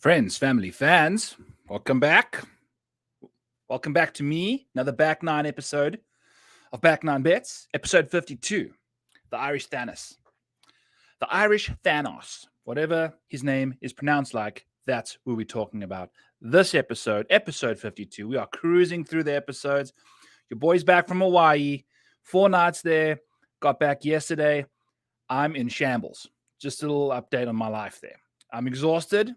Friends, family, fans, welcome back. Welcome back to me, another Back Nine episode of Back Nine Bets, episode 52, the Irish Thanos. The Irish Thanos, whatever his name is pronounced like, that's who we're talking about. This episode, episode 52, we are cruising through the episodes. Your boy's back from Hawaii, 4 nights there, got back yesterday. I'm in shambles. Just a little update on my life there. I'm exhausted.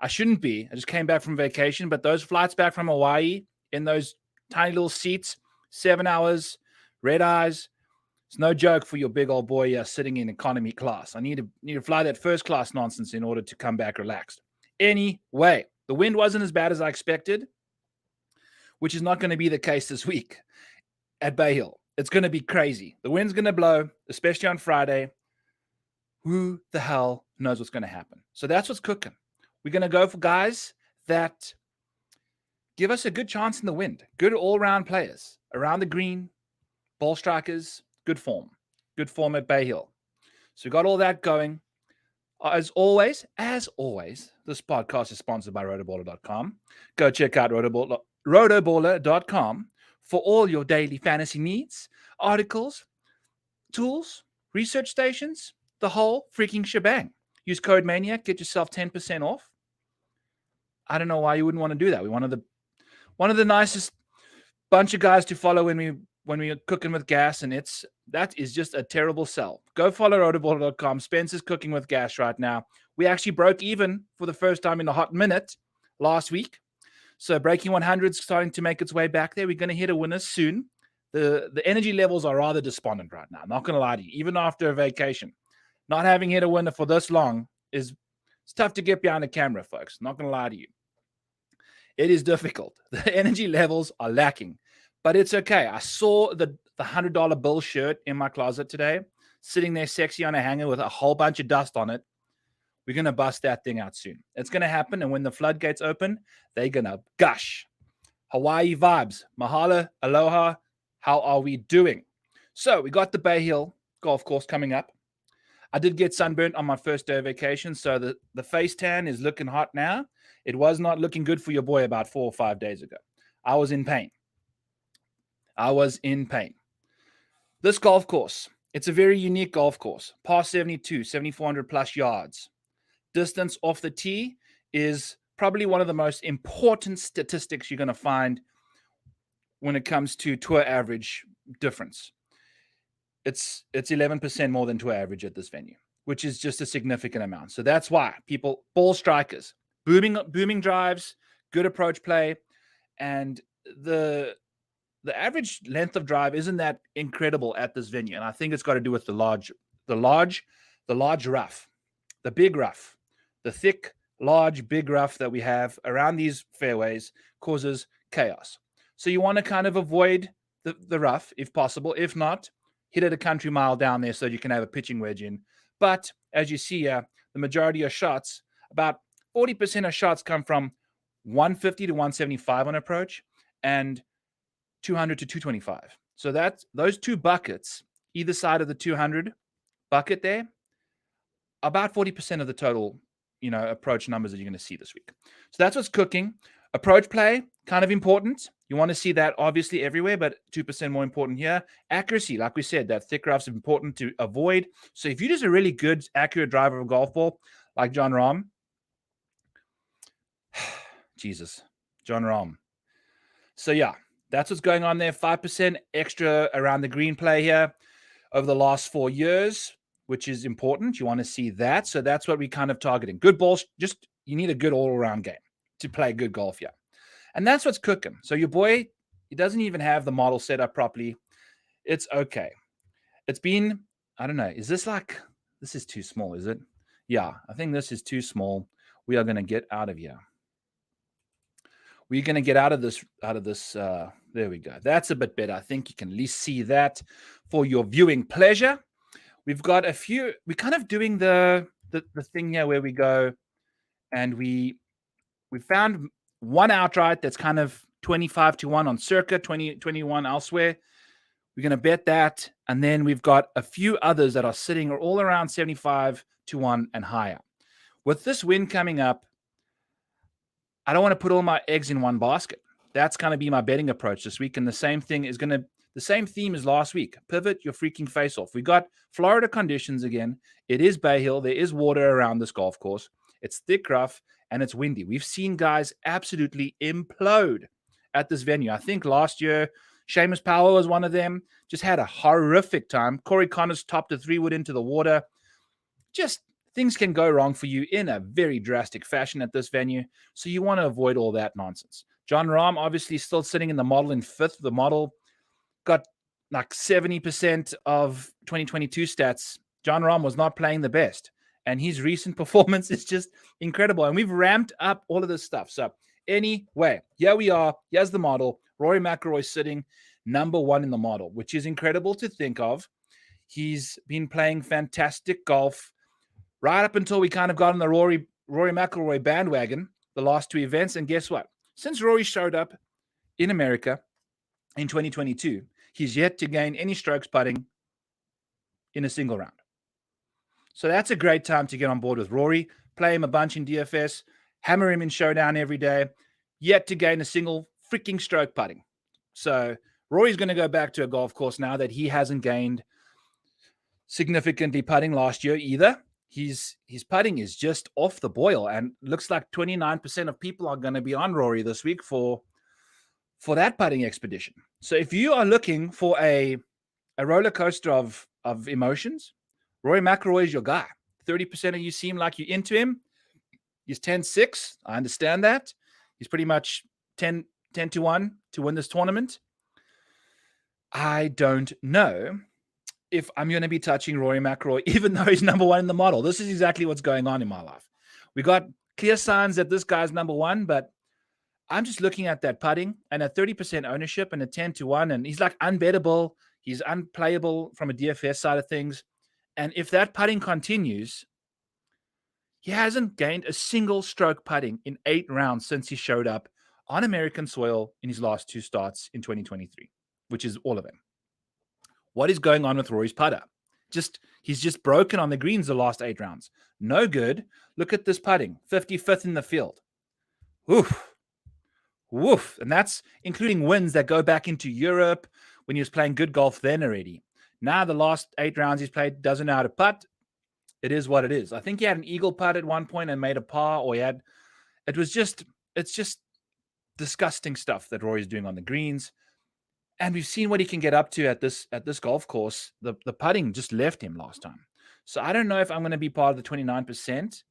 I shouldn't be. I just came back from vacation, but those flights back from Hawaii in those tiny little seats, 7 hours, red eyes. It's no joke for your big old boy sitting in economy class. I need to fly that first class nonsense in order to come back relaxed. Anyway, the wind wasn't as bad as I expected, which is not going to be the case this week at Bay Hill. It's going to be crazy. The wind's going to blow, especially on Friday. Who the hell knows what's going to happen? So that's what's cooking. We're going to go for guys that give us a good chance in the wind. Good all-round players. Around the green, ball strikers, good form. Good form at Bay Hill. So we got all that going. As always, this podcast is sponsored by rotoballer.com. Go check out rotoballer.com for all your daily fantasy needs, articles, tools, research stations, the whole freaking shebang. Use code MANIAC, get yourself 10% off. I don't know why you wouldn't want to do that. We're one of the nicest bunch of guys to follow when we're cooking with gas, and that is just a terrible sell. Go follow rotoballer.com. Spencer's cooking with gas right now. We actually broke even for the first time in a hot minute last week. So breaking 100 is starting to make its way back there. We're going to hit a winner soon. The energy levels are rather despondent right now. I'm not going to lie to you. Even after a vacation, not having hit a winner for this long it's tough to get behind the camera, folks. Not going to lie to you. It is difficult. The energy levels are lacking, but it's okay. I saw the $100 bill shirt in my closet today, sitting there sexy on a hanger with a whole bunch of dust on it. We're going to bust that thing out soon. It's going to happen, and when the floodgates open, they're going to gush. Hawaii vibes. Mahalo, aloha. How are we doing? So we got the Bay Hill golf course coming up. I did get sunburnt on my first day of vacation, so the face tan is looking hot now. It was not looking good for your boy about 4 or 5 days ago. I was in pain. This golf course, it's a very unique golf course. Par 72, 7,400 plus yards. Distance off the tee is probably one of the most important statistics you're going to find when it comes to tour average difference. It's 11% more than tour average at this venue, which is just a significant amount. So that's why people, ball strikers, booming drives, good approach play, and the average length of drive isn't that incredible at this venue. And I think it's got to do with the large rough, the big rough, the thick, large, big rough that we have around these fairways causes chaos. So you want to kind of avoid the rough if possible. If not, hit it a country mile down there so you can have a pitching wedge in. But as you see here, the majority of shots, about 40% of shots come from 150 to 175 on approach and 200 to 225. So that's those two buckets, either side of the 200 bucket there, about 40% of the total, approach numbers that you're going to see this week. So that's what's cooking. Approach play, kind of important. You want to see that obviously everywhere, but 2% more important here. Accuracy, like we said, that thick rough's important to avoid. So if you're just a really good, accurate driver of a golf ball, like John Rahm, John Rahm. So yeah, that's what's going on there. 5% extra around the green play here over the last 4 years, which is important. You want to see that. So that's what we're kind of targeting. Good balls. Just you need a good all-around game to play good golf here. And that's what's cooking. So your boy, he doesn't even have the model set up properly. It's okay. It's been, I don't know, this is too small, is it? Yeah, I think this is too small. We are going to get out of here. We're going to get out of this. There we go. That's a bit better. I think you can at least see that for your viewing pleasure. We've got a few, we're kind of doing the thing here where we go and we found one outright that's kind of 25 to 1 on circa, 20, 21 elsewhere. We're going to bet that. And then we've got a few others that are sitting all around 75 to 1 and higher. With this win coming up, I don't want to put all my eggs in one basket. That's going to be my betting approach this week. And the same thing is the same theme as last week. Pivot your freaking face off. We got Florida conditions again. It is Bay Hill. There is water around this golf course. It's thick rough and it's windy. We've seen guys absolutely implode at this venue. I think last year, Seamus Powell was one of them. Just had a horrific time. Corey Connors topped a 3-wood into the water. Just things can go wrong for you in a very drastic fashion at this venue. So you want to avoid all that nonsense. John Rahm, obviously still sitting in the model in fifth. The model got like 70% of 2022 stats. John Rahm was not playing the best. And his recent performance is just incredible. And we've ramped up all of this stuff. So anyway, here we are. Here's the model. Rory McIlroy sitting number one in the model, which is incredible to think of. He's been playing fantastic golf right up until we kind of got on the Rory McIlroy bandwagon the last two events. And guess what? Since Rory showed up in America in 2022, he's yet to gain any strokes putting in a single round. So that's a great time to get on board with Rory. Play him a bunch in DFS, hammer him in showdown every day, yet to gain a single freaking stroke putting. So Rory's going to go back to a golf course now that he hasn't gained significantly putting last year either. His putting is just off the boil, and looks like 29% of people are going to be on Rory this week for that putting expedition. So if you are looking for a roller coaster of emotions, Rory McIlroy is your guy. 30% of you seem like you're into him. He's 10-6. I understand that. He's pretty much 10-1 to win this tournament. I don't know if I'm going to be touching Rory McIlroy, even though he's number one in the model. This is exactly what's going on in my life. We got clear signs that this guy's number one, but I'm just looking at that putting and a 30% ownership and a 10-1, and he's like unbettable. He's unplayable from a DFS side of things. And if that putting continues, he hasn't gained a single stroke putting in 8 rounds since he showed up on American soil in his last 2 starts in 2023, which is all of them. What is going on with Rory's putter? He's just broken on the greens the last 8 rounds. No good. Look at this putting, 55th in the field. Oof. Woof. And that's including wins that go back into Europe when he was playing good golf then already. Now the last 8 rounds he's played, doesn't know how to putt. It is what it is. I think he had an eagle putt at one point and made a par, or it's just disgusting stuff that Rory's doing on the greens. And we've seen what he can get up to at this golf course. The putting just left him last time. So I don't know if I'm going to be part of the 29%.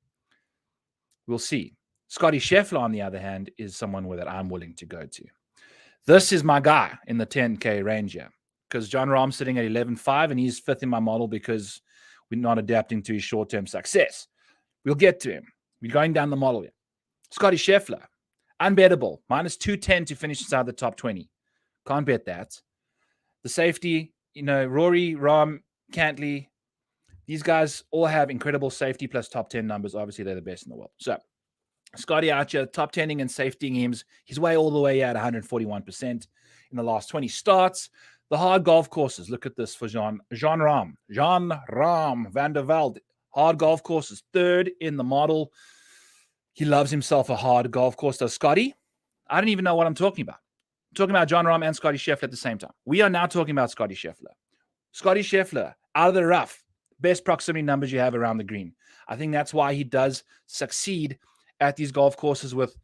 We'll see. Scotty Scheffler, on the other hand, is someone that I'm willing to go to. This is my guy in the 10K range here, because John Rahm's sitting at 11.5, and he's fifth in my model because we're not adapting to his short-term success. We'll get to him. We're going down the model here. Scotty Scheffler, unbettable, minus 210 to finish inside the top 20. Can't bet that. The safety, Rory, Rahm, Cantley, these guys all have incredible safety plus top 10 numbers. Obviously, they're the best in the world. So Scotty Archer, top 10ing and safetying him. He's way all the way at 141% in the last 20 starts. The hard golf courses. Look at this for Jean Rahm van der Velde. Hard golf courses, third in the model. He loves himself a hard golf course. Does Scotty? I don't even know what I'm talking about. I'm talking about John Rahm and Scotty Scheffler at the same time. We are now talking about Scotty Scheffler. Scotty Scheffler, out of the rough, best proximity numbers you have around the green. I think that's why he does succeed at these golf courses with,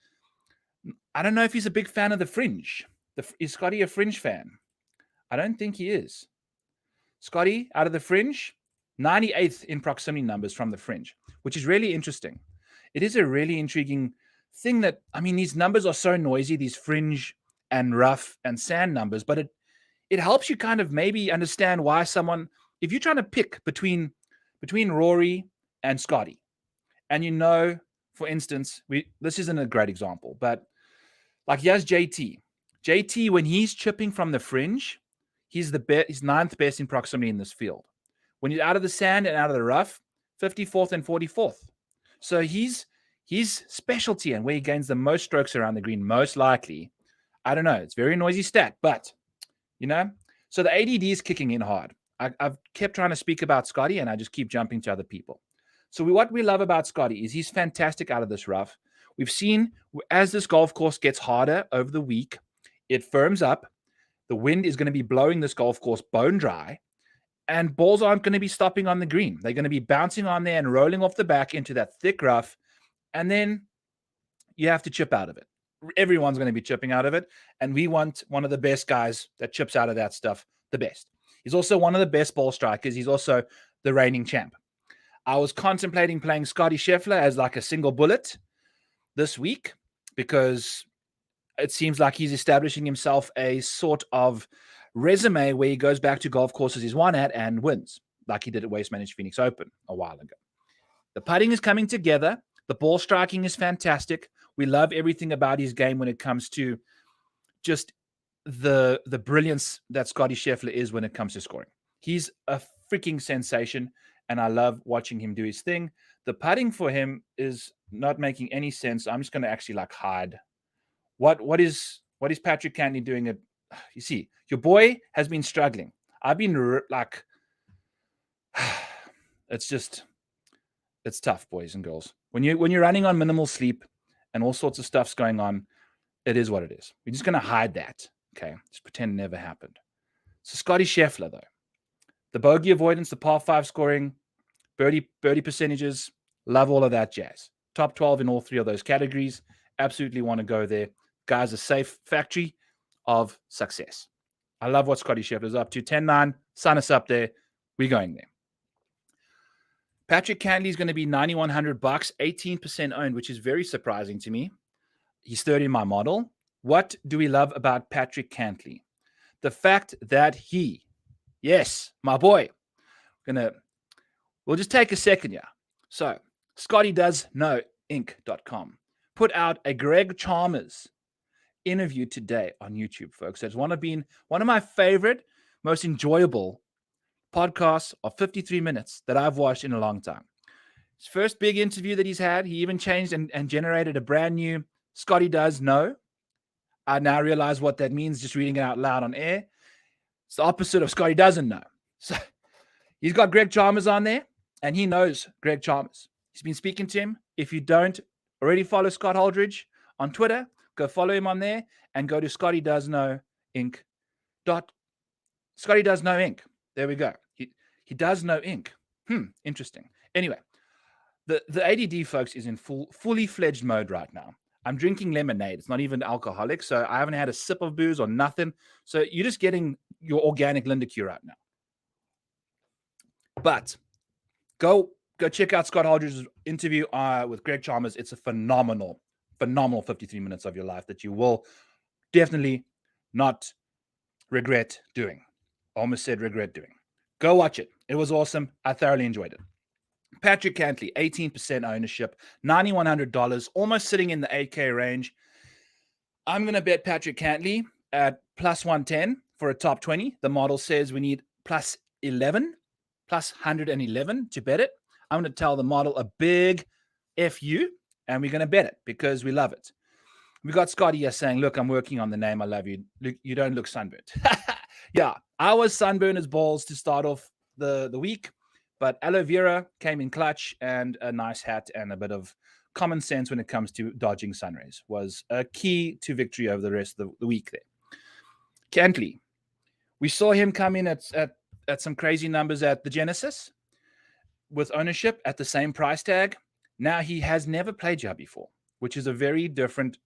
I don't know if he's a big fan of the fringe. Is Scotty a fringe fan? I don't think he is. Scotty, out of the fringe, 98th in proximity numbers from the fringe, which is really interesting. It is a really intriguing thing that, these numbers are so noisy, these fringe and rough and sand numbers, but it helps you kind of maybe understand why someone, if you're trying to pick between Rory and Scotty, and for instance, this isn't a great example, but like here's JT. JT, when he's chipping from the fringe, he's he's 9th best in proximity in this field. When he's out of the sand and out of the rough, 54th and 44th. So his specialty and where he gains the most strokes around the green, most likely, I don't know. It's a very noisy stat, but, so the ADD is kicking in hard. I've kept trying to speak about Scotty, and I just keep jumping to other people. So what we love about Scotty is he's fantastic out of this rough. We've seen as this golf course gets harder over the week, it firms up. The wind is going to be blowing this golf course bone dry, and balls aren't going to be stopping on the green. They're going to be bouncing on there and rolling off the back into that thick rough, and then you have to chip out of it. Everyone's going to be chipping out of it, and we want one of the best guys that chips out of that stuff the best. He's also one of the best ball strikers. He's also the reigning champ. I was contemplating playing Scotty Scheffler as like a single bullet this week because it seems like he's establishing himself a sort of resume where he goes back to golf courses he's won at and wins, like he did at Waste Managed Phoenix Open a while ago. The putting is coming together. The ball striking is fantastic. We love everything about his game when it comes to just the brilliance that Scotty Scheffler is when it comes to scoring. He's a freaking sensation, and I love watching him do his thing. The putting for him is not making any sense. I'm just going to actually like hide. What is Patrick Cantlay doing? You see, your boy has been struggling. I've been like, it's tough, boys and girls. When you're running on minimal sleep and all sorts of stuff's going on, it is what it is. We're just going to hide that. Okay, just pretend it never happened. So Scotty Scheffler, though, the bogey avoidance, the par 5 scoring, birdie percentages, love all of that jazz. Top 12 in all 3 of those categories. Absolutely want to go there. Guy's a safe factory of success. I love what Scotty Scheffler's up to. 10-9, sign us up there. We're going there. Patrick Cantlay is going to be $9,100, 18% owned, which is very surprising to me. He's third in my model. What do we love about Patrick Cantlay? The fact that yes, my boy, we'll just take a second here. So, ScottyDoesKnow.Inc.com put out a Greg Chalmers interview today on YouTube, folks. It's one of my favorite, most enjoyable podcasts of 53 minutes that I've watched in a long time. His first big interview that he's had, he even changed and generated a brand new Scotty Does Know. I now realize what that means just reading it out loud on air. It's the opposite of Scotty Doesn't Know. So he's got Greg Chalmers on there, and he knows Greg Chalmers. He's been speaking to him. If you don't already follow Scott Holdridge on Twitter, go follow him on there and go to Scotty Does Know Inc. Scotty Does Know Inc. There we go. He does know Inc. Interesting. Anyway, the ADD, folks, is in fully fledged mode right now. I'm drinking lemonade. It's not even alcoholic, so I haven't had a sip of booze or nothing. So you're just getting your organic Linda Q right now. But go check out Scott Holdridge's interview with Greg Chalmers. It's a phenomenal 53 minutes of your life that you will definitely not regret doing. Almost said regret doing. Go watch it. It was awesome. I thoroughly enjoyed it. Patrick Cantlay, 18% ownership, $9,100, almost sitting in the 8K range. I'm going to bet Patrick Cantlay at plus 110 for a top 20. The model says we need plus 111 to bet it. I'm going to tell the model a big FU, and we're going to bet it because we love it. We got Scotty here saying, look, I'm working on the name. I love you. Look, you don't look sunburnt. Yeah, I was sunburned as balls to start off the week, but aloe vera came in clutch, and a nice hat and a bit of common sense when it comes to dodging sun rays was a key to victory over the rest of the week there. Cantlay, we saw him come in at some crazy numbers at the Genesis with ownership at the same price tag. Now he has never played you before, which is a very different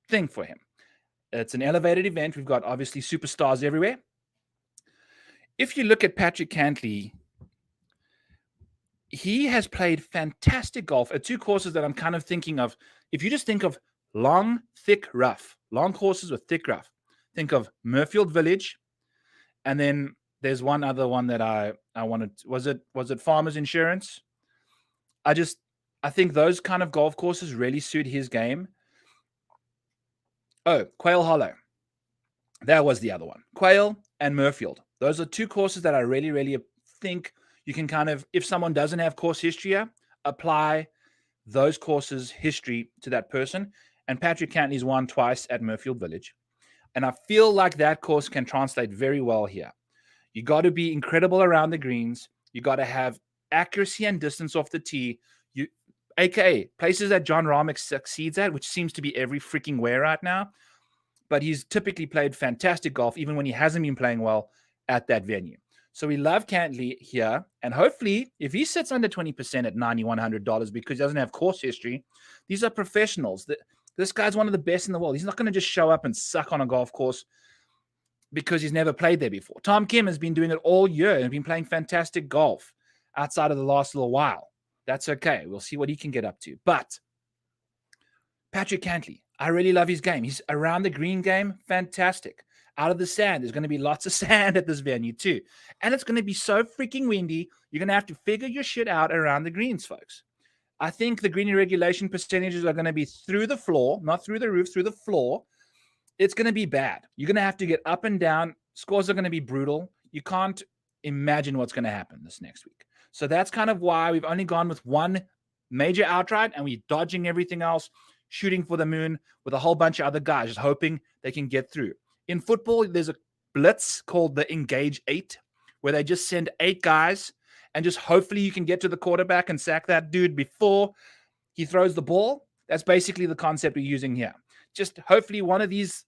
thing for him. It's an elevated event. We've got obviously superstars everywhere. If you look at Patrick Cantlay, he has played fantastic golf at 2 courses that I'm kind of thinking of. If you just think of long, thick rough, long courses with thick rough, think of Murfield Village, and then there's one other one that I wanted. Was it Farmers Insurance? I think those kind of golf courses really suit his game. Oh, Quail Hollow. That was the other one. Quail and Murfield. Those are 2 courses that I really, really think you can kind of, if someone doesn't have course history, apply those courses' history to that person. And Patrick Cantlay's won twice at Murfield Village. And I feel like that course can translate very well here. You got to be incredible around the greens. You got to have accuracy and distance off the tee. aka places that John Rahm succeeds at, which seems to be every freaking where right now. But he's typically played fantastic golf, even when he hasn't been playing well at that venue. So we love Cantley here. And hopefully, if he sits under 20% at $9,100 because he doesn't have course history, these are professionals. This guy's one of the best in the world. He's not going to just show up and suck on a golf course because he's never played there before. Tom Kim has been doing it all year and been playing fantastic golf outside of the last little while. That's okay. We'll see what he can get up to. But Patrick Cantley, I really love his game. He's around the green game, fantastic. Out of the sand, there's going to be lots of sand at this venue too. And it's going to be so freaking windy, you're going to have to figure your shit out around the greens, folks. I think the green regulation percentages are going to be through the floor, not through the roof, through the floor. It's going to be bad. You're going to have to get up and down. Scores are going to be brutal. You can't imagine what's going to happen this next week. So that's kind of why we've only gone with one major outright and we're dodging everything else, shooting for the moon with a whole bunch of other guys, just hoping they can get through. In football, there's a blitz called the Engage 8, where they just send 8 guys and just hopefully you can get to the quarterback and sack that dude before he throws the ball. That's basically the concept we're using here. Just hopefully one of these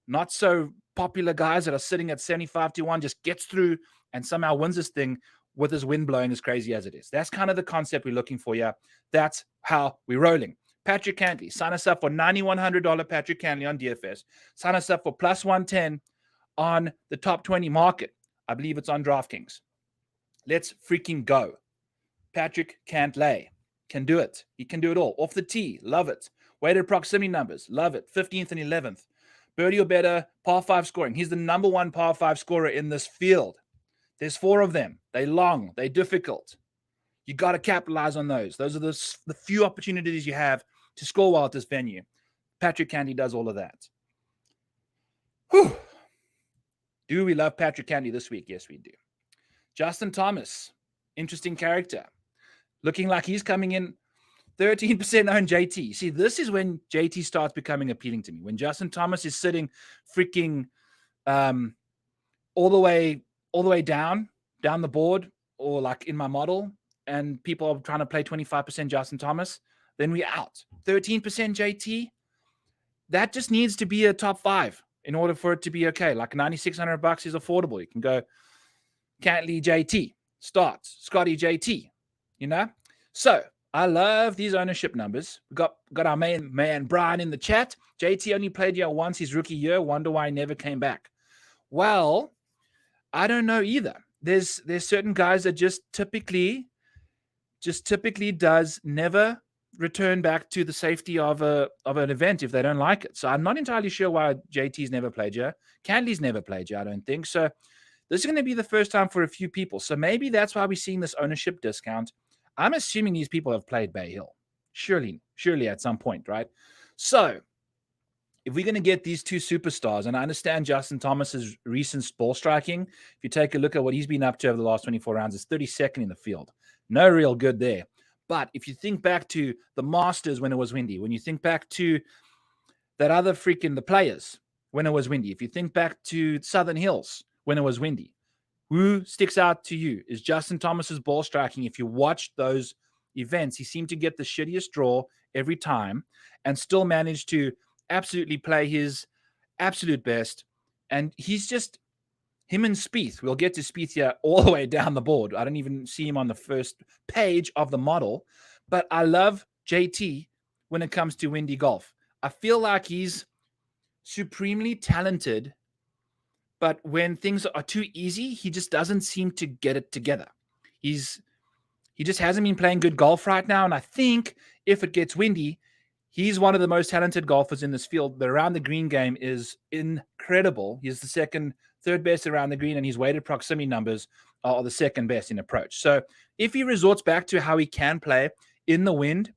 not so popular guys that are sitting at 75-1 just gets through and somehow wins this thing with his wind blowing as crazy as it is. That's kind of the concept we're looking for here. That's how we're rolling. Patrick Cantley, sign us up for $9,100 Patrick Cantley on DFS. Sign us up for plus 110 on the top 20 market. I believe it's on DraftKings. Let's freaking go. Patrick Cantley can do it. He can do it all. Off the tee, love it. Weighted proximity numbers, love it. 15th and 11th. Birdie or better, par 5 scoring. He's the number 1 par 5 scorer in this field. There's 4 of them. They're long. They're difficult. You got to capitalize on those. Those are the few opportunities you have to score well at this venue. Patrick Cantley does all of that. Whew. Do we love Patrick Cantley this week? Yes, we do. Justin Thomas, interesting character. Looking like he's coming in 13% owned JT. See, this is when JT starts becoming appealing to me. When Justin Thomas is sitting freaking all the way down the board, or like in my model, and people are trying to play 25% Justin Thomas, then we out. 13% JT, that just needs to be a top 5 in order for it to be okay. Like $9,600 is affordable. You can go Cantley JT, starts, Scotty JT, So I love these ownership numbers. We got our man Brian in the chat. JT only played here once his rookie year. Wonder why he never came back. Well, I don't know either. There's certain guys that just typically does never return back to the safety of an event if they don't like it. So I'm not entirely sure why JT's never played here. Cantley's never played here, I don't think. So this is going to be the first time for a few people. So maybe that's why we're seeing this ownership discount. I'm assuming these people have played Bay Hill. Surely at some point, right? So if we're going to get these 2 superstars, and I understand Justin Thomas's recent ball striking, if you take a look at what he's been up to over the last 24 rounds, it's 32nd in the field. No real good there. But if you think back to the Masters when it was windy, when you think back to that other the Players when it was windy, if you think back to Southern Hills when it was windy, who sticks out to you? Is Justin Thomas's ball striking. If you watch those events, he seemed to get the shittiest draw every time and still managed to absolutely play his absolute best. And he's just him and Spieth. We'll get to Spieth here all the way down the board. I don't even see him on the first page of the model, but I love JT when it comes to windy golf. I feel like he's supremely talented, but when things are too easy, he just doesn't seem to get it together. He just hasn't been playing good golf right now. And I think if it gets windy, he's one of the most talented golfers in this field. The around the green game is incredible. He's the third best around the green, and his weighted proximity numbers are the second best in approach. So if he resorts back to how he can play in the wind,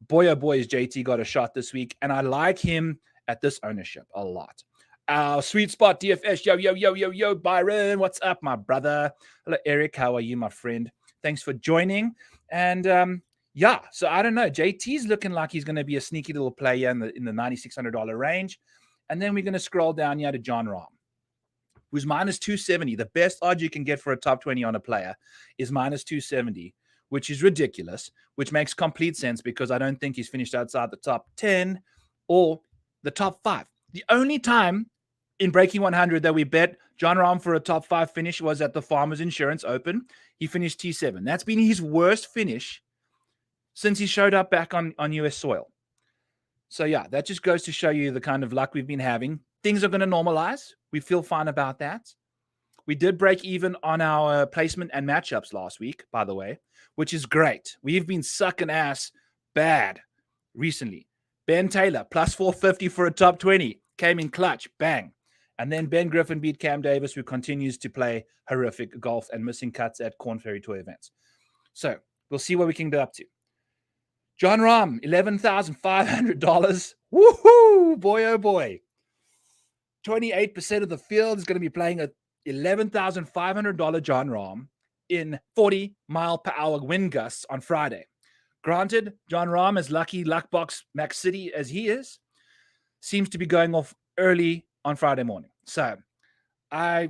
boy, oh boy, has JT got a shot this week. And I like him at this ownership a lot. Our sweet spot DFS. Yo, Byron. What's up, my brother? Hello, Eric. How are you, my friend? Thanks for joining. And so I don't know. JT's looking like he's going to be a sneaky little player in the $9,600 range. And then we're going to scroll down here to John Rahm, who's minus 270. The best odds you can get for a top 20 on a player is minus 270, which is ridiculous, which makes complete sense because I don't think he's finished outside the top 10 or the top 5. The only time in Breaking 100 that we bet Jon Rahm for a top 5 finish was at the Farmers Insurance Open. He finished T7. That's been his worst finish since he showed up back on US soil. So yeah, that just goes to show you the kind of luck we've been having. Things are going to normalize. We feel fine about that. We did break even on our placement and matchups last week, by the way, which is great. We've been sucking ass bad recently. Ben Taylor, plus 450 for a top 20, came in clutch, bang. And then Ben Griffin beat Cam Davis, who continues to play horrific golf and missing cuts at Corn Ferry Tour events. So we'll see what we can get up to. Jon Rahm, $11,500. Woohoo! Boy, oh boy. 28% of the field is going to be playing a $11,500 Jon Rahm in 40-mile-per-hour wind gusts on Friday. Granted, Jon Rahm, as lucky luckbox Max City as he is, seems to be going off early on Friday morning. So I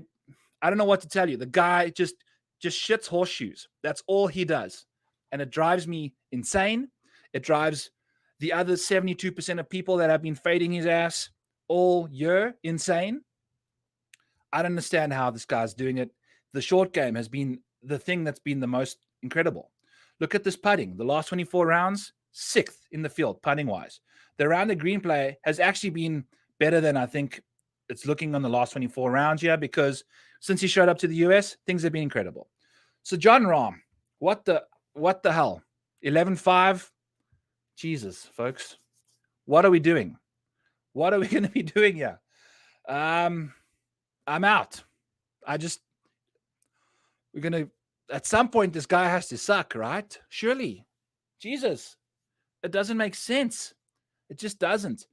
don't know what to tell you. The guy just shits horseshoes. That's all he does. And it drives me insane. It drives the other 72% of people that have been fading his ass all year insane. I don't understand how this guy's doing it. The short game has been the thing that's been the most incredible. Look at this putting. The last 24 rounds, 6th in the field, putting-wise. The around the green play has actually been better than I think it's looking on the last 24 rounds here, because since he showed up to the US, things have been incredible. So Jon Rahm, what the hell? 11-5? Jesus, folks. What are we doing? What are we going to be doing here? I'm out. We're going to, at some point, this guy has to suck, right? Surely. Jesus. It doesn't make sense. It just doesn't.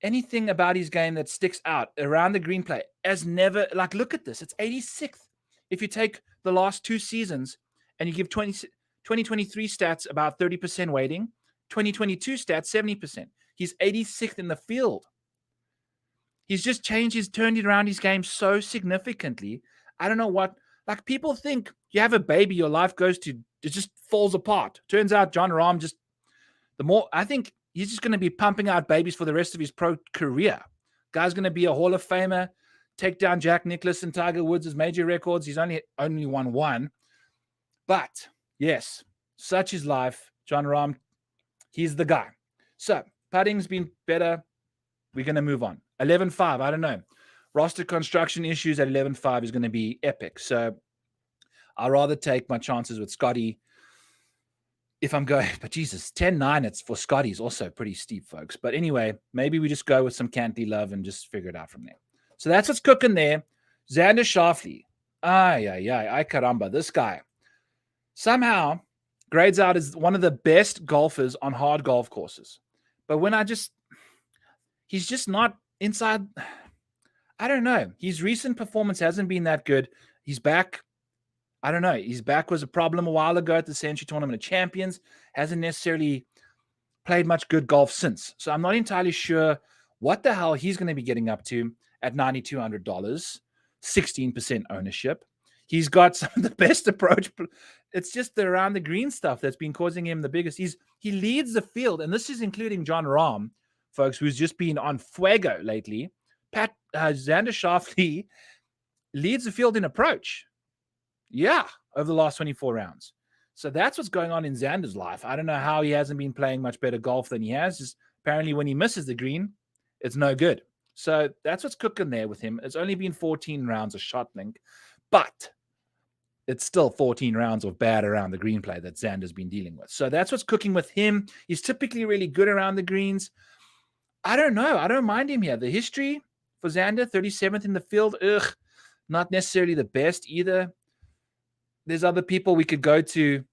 Anything about his game that sticks out around the green play has never, like, look at this. It's 86th. If you take the last 2 seasons and you give 2023 stats about 30% weighting, 2022 stats 70%. He's 86th in the field. He's just turned around his game so significantly. I don't know what, like, people think you have a baby, your life it just falls apart. Turns out Jon Rahm I think he's just going to be pumping out babies for the rest of his pro career. Guy's going to be a Hall of Famer, take down Jack Nicklaus and Tiger Woods' major records. He's only won 1. But yes, such is life. Jon Rahm, he's the guy. So putting's been better. We're going to move on. 11-5, I don't know. Roster construction issues at 11-5 is going to be epic. So I'd rather take my chances with Scotty if I'm going. But Jesus, 10-9, it's for Scotty is also pretty steep, folks. But anyway, maybe we just go with some Cantley love and just figure it out from there. So that's what's cooking there. Xander Schauffele. Ay caramba. This guy somehow grades out as one of the best golfers on hard golf courses. But when he's just not inside. I don't know. His recent performance hasn't been that good. He's back. I don't know. His back was a problem a while ago at the Century Tournament of Champions. Hasn't necessarily played much good golf since. So I'm not entirely sure what the hell he's going to be getting up to at $9,200, 16% ownership. He's got some of the best approach. It's just the around the green stuff that's been causing him the biggest. He leads the field, and this is including Jon Rahm, folks, who's just been on fuego lately. Xander Schauffele leads the field in approach. Yeah, over the last 24 rounds. So that's what's going on in Xander's life. I don't know how he hasn't been playing much better golf than he has. Just apparently when he misses the green, it's no good. So that's what's cooking there with him. It's only been 14 rounds of shot link, but it's still 14 rounds of bad around the green play that Xander's been dealing with. So that's what's cooking with him. He's typically really good around the greens. I don't know. I don't mind him here. The history for Xander, 37th in the field. Not necessarily the best either. There's other people we could go to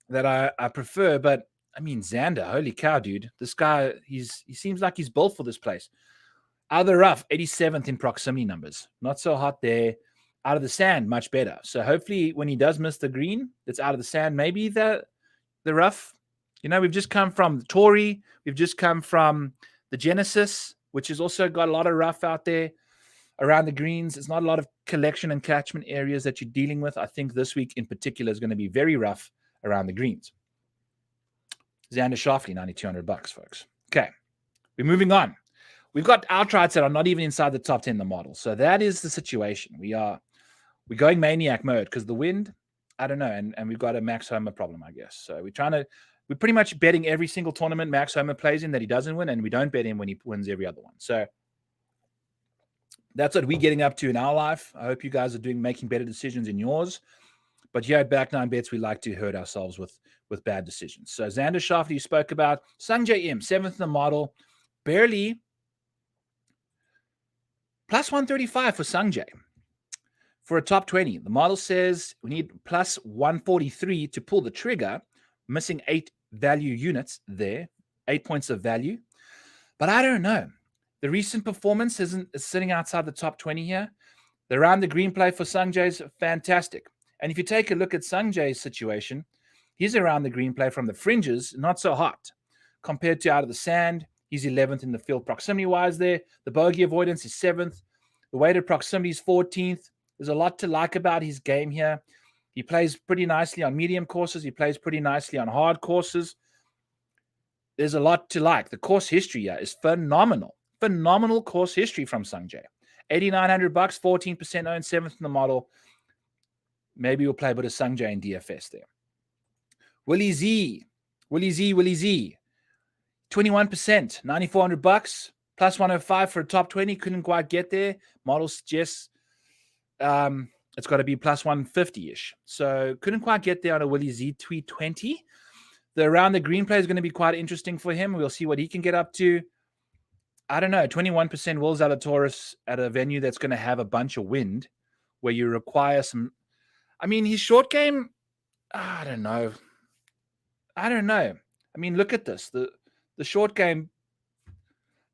that I prefer, but I mean, Xander, holy cow, dude. This guy, he seems like he's built for this place. Out of the rough, 87th in proximity numbers. Not so hot there. Out of the sand, much better. So hopefully when he does miss the green, that's out of the sand, maybe the rough. You know, we've just come from the Tory. We've just come from the Genesis, which has also got a lot of rough out there around the greens. It's not a lot of collection and catchment areas that you're dealing with. I think this week in particular is going to be very rough around the greens. Xander Schauffele, $9,200, folks. Okay, we're moving on. We've got outrights that are not even inside the top 10 in the model. So that is the situation. We're going maniac mode because the wind, I don't know, and we've got a Max Homer problem, I guess. So we're pretty much betting every single tournament Max Homer plays in that he doesn't win, and we don't bet him when he wins every other one. So that's what we're getting up to in our life. I hope you guys are making better decisions in yours. But here at Back Nine Bets, we like to hurt ourselves with bad decisions. So Xander Schauffele, you spoke about. Sungjae Im, 7th in the model, barely plus 135 for Sungjae. For a top 20, the model says we need plus 143 to pull the trigger, missing 8 value units there, 8 points of value. But I don't know. The recent performance is sitting outside the top 20 here. The round the green play for Sungjae is fantastic. And if you take a look at Sungjae's situation, he's around the green play from the fringes, not so hot. Compared to out of the sand, he's 11th in the field proximity-wise there. The bogey avoidance is 7th. The weighted proximity is 14th. There's a lot to like about his game here. He plays pretty nicely on medium courses. He plays pretty nicely on hard courses. There's a lot to like. The course history here is phenomenal. Phenomenal course history from Sungjae. $8,900, 14% owned, 7th in the model. Maybe we'll play a bit of Sungjae in DFS there. Willie Z. 21%, $9,400, plus 105 for a top 20. Couldn't quite get there. Model suggests it's got to be plus 150-ish. So couldn't quite get there on a Willie Z tweet 20. The around the green play is going to be quite interesting for him. We'll see what he can get up to. I don't know, 21% Will Zalatoris at a venue that's going to have a bunch of wind where you require some. I mean, his short game, I don't know. I mean, look at this. The short game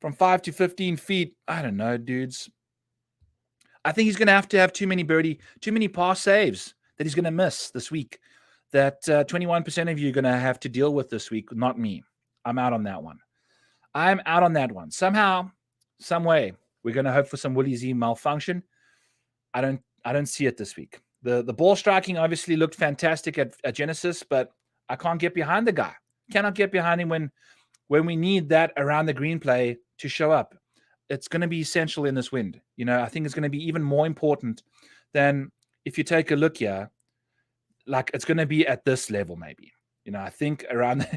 from 5 to 15 feet, I don't know, dudes. I think he's going to have too many par saves that he's going to miss this week. That 21% of you are going to have to deal with this week, not me. I'm out on that one. Somehow, some way, we're going to hope for some Willie Z malfunction. I don't see it this week. The ball striking obviously looked fantastic at Genesis, but I can't get behind the guy. Cannot get behind him when we need that around the green play to show up. It's going to be essential in this wind. You know, I think it's going to be even more important than if you take a look here. Like it's going to be at this level, maybe. You know, I think around.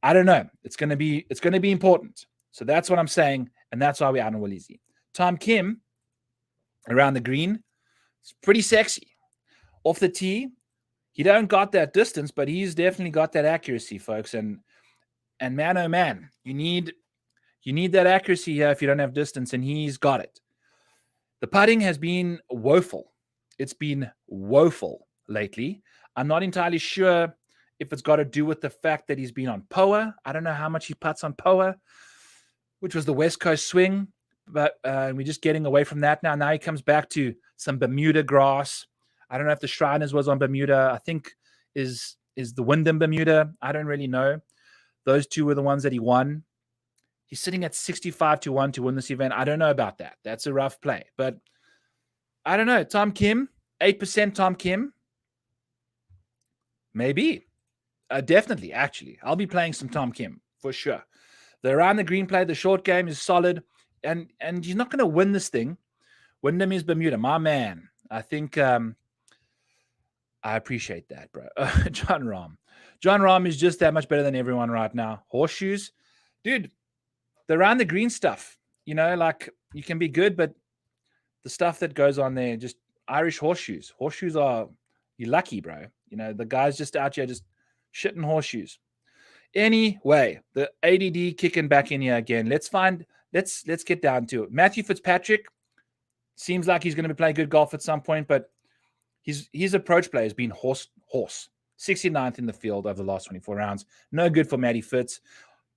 I don't know. It's going to be important. So that's what I'm saying, and that's why we're out on Willie Z. Tom Kim around the green. It's pretty sexy. Off the tee, he don't got that distance, but he's definitely got that accuracy, folks. And man, oh man, you need that accuracy here if you don't have distance, and he's got it. The putting has been woeful. It's been woeful lately. I'm not entirely sure if it's got to do with the fact that he's been on POA. I don't know how much he putts on POA, which was the West Coast swing, but we're just getting away from that now. Now he comes back to some Bermuda grass. I don't know if the Shriners was on Bermuda. I think is the Wyndham Bermuda. I don't really know. Those two were the ones that he won. He's sitting at 65 to 1 to win this event. I don't know about that. That's a rough play. But I don't know. Tom Kim, 8% Tom Kim. Maybe. Definitely, actually. I'll be playing some Tom Kim for sure. The around the green play, the short game is solid. And he's not going to win this thing. Wyndham is Bermuda. My man. I think I appreciate that, bro. John Rahm is just that much better than everyone right now. Horseshoes. Dude, the around the green stuff, you know, like you can be good, but the stuff that goes on there, just Irish horseshoes. Horseshoes are, you're lucky, bro. You know, the guy's just out here just shitting horseshoes. Anyway, the ADD kicking back in here again. Let's get down to it. Matthew Fitzpatrick seems like he's going to be playing good golf at some point, but his approach play has been horse. 69th in the field over the last 24 rounds. No good for Matty Fitz.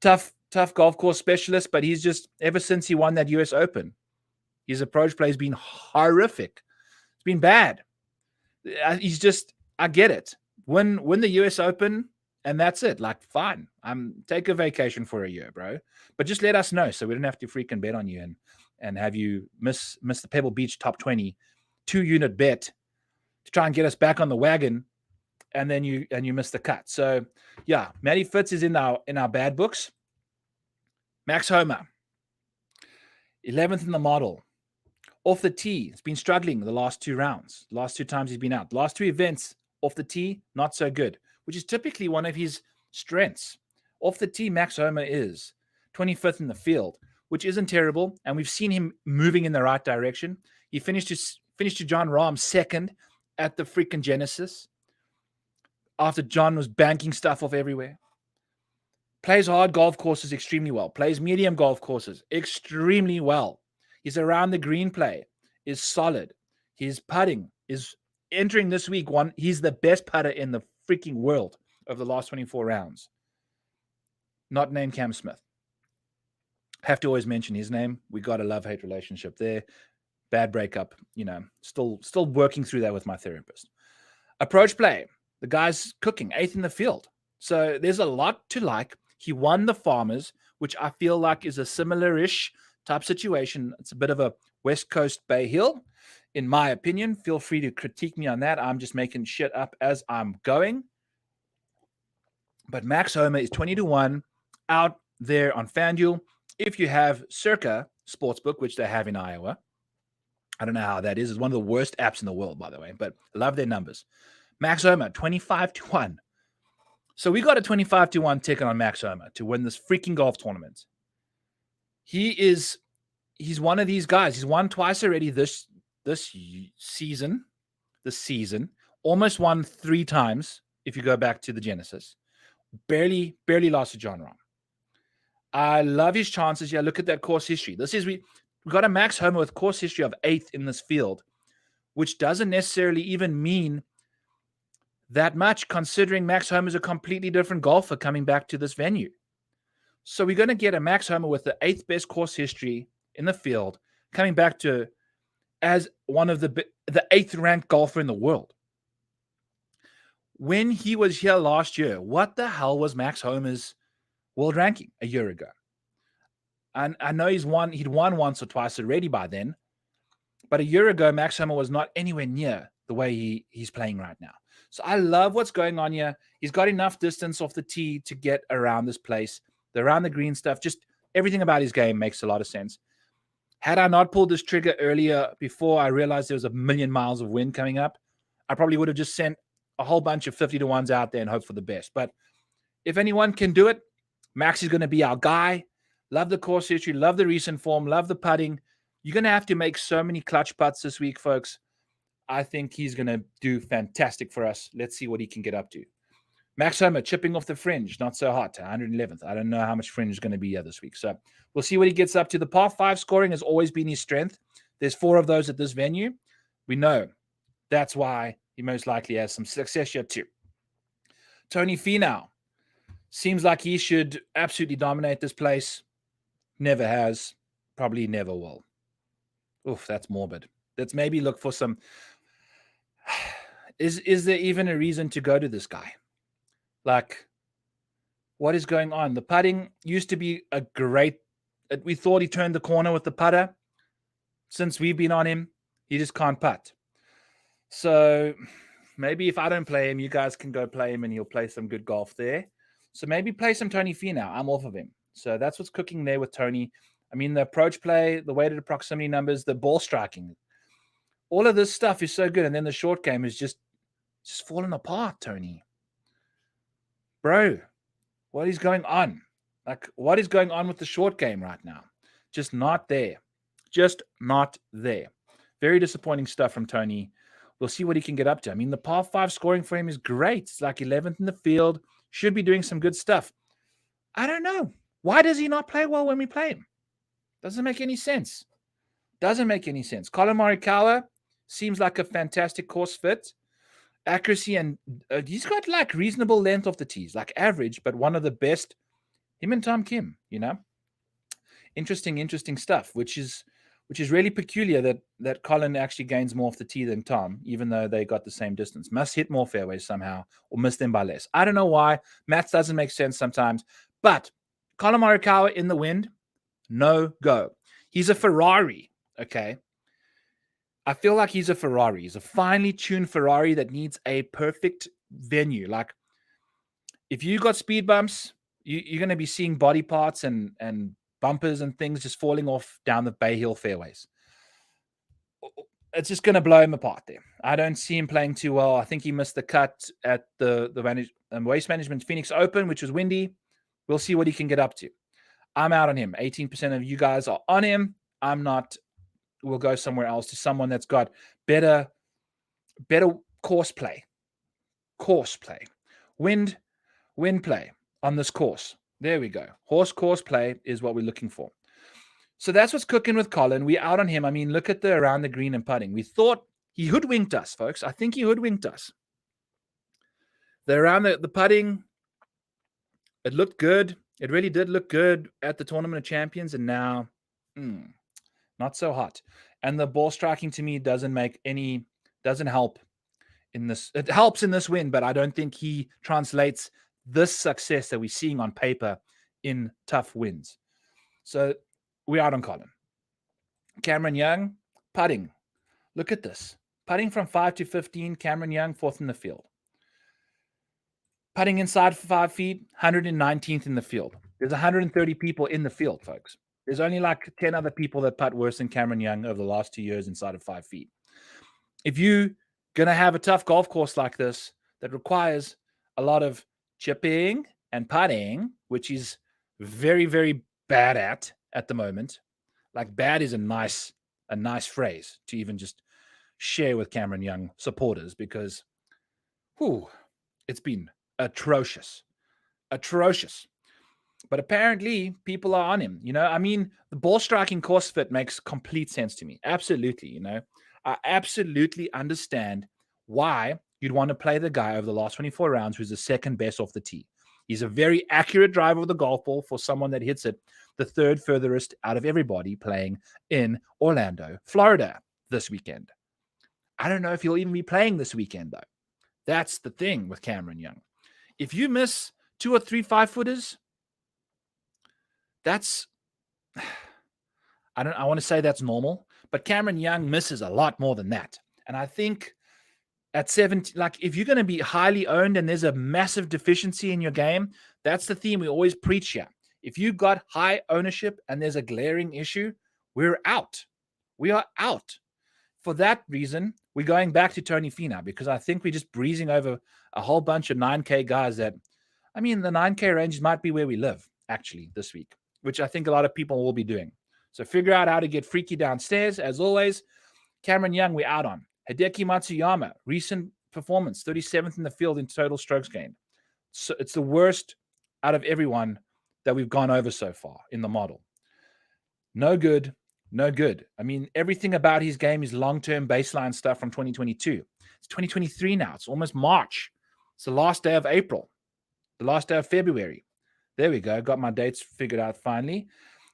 Tough golf course specialist, but he's just, ever since he won that US Open, his approach play has been horrific. It's been bad. I get it. Win the US Open, and that's it. Like, fine. Take a vacation for a year, bro. But just let us know so we don't have to freaking bet on you and have you miss the Pebble Beach top 20 2-unit bet to try and get us back on the wagon and then you miss the cut. So yeah, Matty Fitz is in our bad books. Max Homa, 11th in the model. Off the tee, he's been struggling the last 2 rounds. The last 2 times he's been out. The last 2 events off the tee, not so good, which is typically one of his strengths. Off the tee, Max Homa is 25th in the field, which isn't terrible, and we've seen him moving in the right direction. He finished to John Rahm second at the freaking Genesis after John was banking stuff off everywhere. Plays hard golf courses extremely well. Plays medium golf courses extremely well. His around the green play is solid. His putting is entering this week one. He's the best putter in the freaking world over the last 24 rounds. Not named Cam Smith. Have to always mention his name. We got a love-hate relationship there. Bad breakup. Still working through that with my therapist. Approach play. The guy's cooking, 8th in the field. So there's a lot to like. He won the Farmers, which I feel like is a similar-ish type situation. It's a bit of a West Coast Bay Hill, in my opinion. Feel free to critique me on that. I'm just making shit up as I'm going. But Max Homa is 20-1 out there on FanDuel. If you have Circa Sportsbook, which they have in Iowa, I don't know how that is. It's one of the worst apps in the world, by the way, but I love their numbers. Max Homa, 25-1. So we got a 25-1 ticket on Max Homa to win this freaking golf tournament. He's one of these guys. He's won twice already this season. Almost won 3 times if you go back to the Genesis. Barely lost to John Rahm. I love his chances. Yeah, look at that course history. We got a Max Homa with course history of 8th in this field, which doesn't necessarily even mean that much, considering Max Homa is a completely different golfer coming back to this venue. So we're going to get a Max Homa with the 8th best course history in the field, coming back to as one of the 8th ranked golfer in the world. When he was here last year, what the hell was Max Homa's world ranking a year ago? And I know he'd won once or twice already by then, but a year ago, Max Homa was not anywhere near the way he's playing right now. So I love what's going on here. He's got enough distance off the tee to get around this place. The around the green stuff, just everything about his game makes a lot of sense. Had I not pulled this trigger earlier before I realized there was a million miles of wind coming up, I probably would have just sent a whole bunch of 50-1s out there and hope for the best. But if anyone can do it, Max is going to be our guy. Love the course history, love the recent form, love the putting. You're going to have to make so many clutch putts this week, folks. I think he's going to do fantastic for us. Let's see what he can get up to. Max Homa chipping off the fringe, not so hot, 111th. I don't know how much fringe is going to be here this week. So we'll see what he gets up to. The par 5 scoring has always been his strength. There's 4 of those at this venue. We know that's why he most likely has some success here too. Tony Finau seems like he should absolutely dominate this place. Never has, probably never will. Oof, that's morbid. Let's maybe look for some. Is there even a reason to go to this guy? Like, what is going on? The putting used to be a great. We thought he turned the corner with the putter. Since we've been on him, he just can't putt. So maybe if I don't play him, you guys can go play him and he'll play some good golf there. So maybe play some Tony Finau. I'm off of him. So that's what's cooking there with Tony. I mean, the approach play, the weighted proximity numbers, the ball striking, all of this stuff is so good. And then the short game is just falling apart, Tony. Bro, what is going on? Like, what is going on with the short game right now? Just not there. Just not there. Very disappointing stuff from Tony. We'll see what he can get up to. I mean, the par 5 scoring for him is great. It's like 11th in the field. Should be doing some good stuff. I don't know. Why does he not play well when we play him? Doesn't make any sense. Doesn't make any sense. Colin Morikawa seems like a fantastic course fit. Accuracy, and he's got like reasonable length off the tees, like average, but one of the best. Him and Tom Kim, interesting stuff, which is really peculiar that Colin actually gains more off the tee than Tom, even though they got the same distance. Must hit more fairways somehow or miss them by less. I don't know why. Maths doesn't make sense sometimes. But Colin Morikawa in the wind, no go. He's a Ferrari, okay? I feel like he's a Ferrari. He's a finely tuned Ferrari that needs a perfect venue. Like, if you got speed bumps, you're going to be seeing body parts and bumpers and things just falling off down the Bay Hill fairways. It's just going to blow him apart there. I don't see him playing too well. I think he missed the cut at the Waste Management Phoenix Open, which was windy. We'll see what he can get up to. I'm out on him. 18% of you guys are on him. I'm not. We'll go somewhere else to someone that's got better course play. Wind play on this course. There we go. Course play is what we're looking for. So that's what's cooking with Colin. We're out on him. I mean, look at the around the green and putting. We thought he hoodwinked us, folks. I think he hoodwinked us. The around the putting, it looked good. It really did look good at the Tournament of Champions, and now not so hot. And the ball striking to me doesn't help in this. It helps in this win, but I don't think he translates this success that we're seeing on paper in tough wins. So we're out on Colin. Cameron Young, putting. Look at this. Putting from 5 to 15, Cameron Young, 4th in the field. Putting inside for 5 feet, 119th in the field. There's 130 people in the field, folks. There's only like 10 other people that putt worse than Cameron Young over the last 2 years inside of 5 feet. If you're going to have a tough golf course like this that requires a lot of chipping and putting, which is very, very bad at the moment. Like, bad is a nice phrase to even just share with Cameron Young supporters, because it's been atrocious. But apparently people are on him. I mean, the ball striking course fit makes complete sense to me. Absolutely. I absolutely understand why you'd want to play the guy over the last 24 rounds who's the second best off the tee. He's a very accurate driver of the golf ball for someone that hits it the third furthest out of everybody playing in Orlando, Florida this weekend. I don't know if he'll even be playing this weekend, though. That's the thing with Cameron Young. If you miss 2 or 3 5-footers, I want to say that's normal, but Cameron Young misses a lot more than that. And I think at 17, like, if you're going to be highly owned and there's a massive deficiency in your game, that's the theme we always preach here. If you got high ownership and there's a glaring issue, we're out. We are out. For that reason, we're going back to Tony Finau, because I think we're just breezing over a whole bunch of 9K guys that, I mean, the 9K range might be where we live, actually, this week, which I think a lot of people will be doing. So figure out how to get freaky downstairs. As always, Cameron Young, we're out on. Hideki Matsuyama, recent performance, 37th in the field in total strokes gained. So it's the worst out of everyone that we've gone over so far in the model. No good. I mean, everything about his game is long-term baseline stuff from 2022. It's 2023 now. It's almost March. It's the last day of April, the last day of February. There we go. Got my dates figured out finally.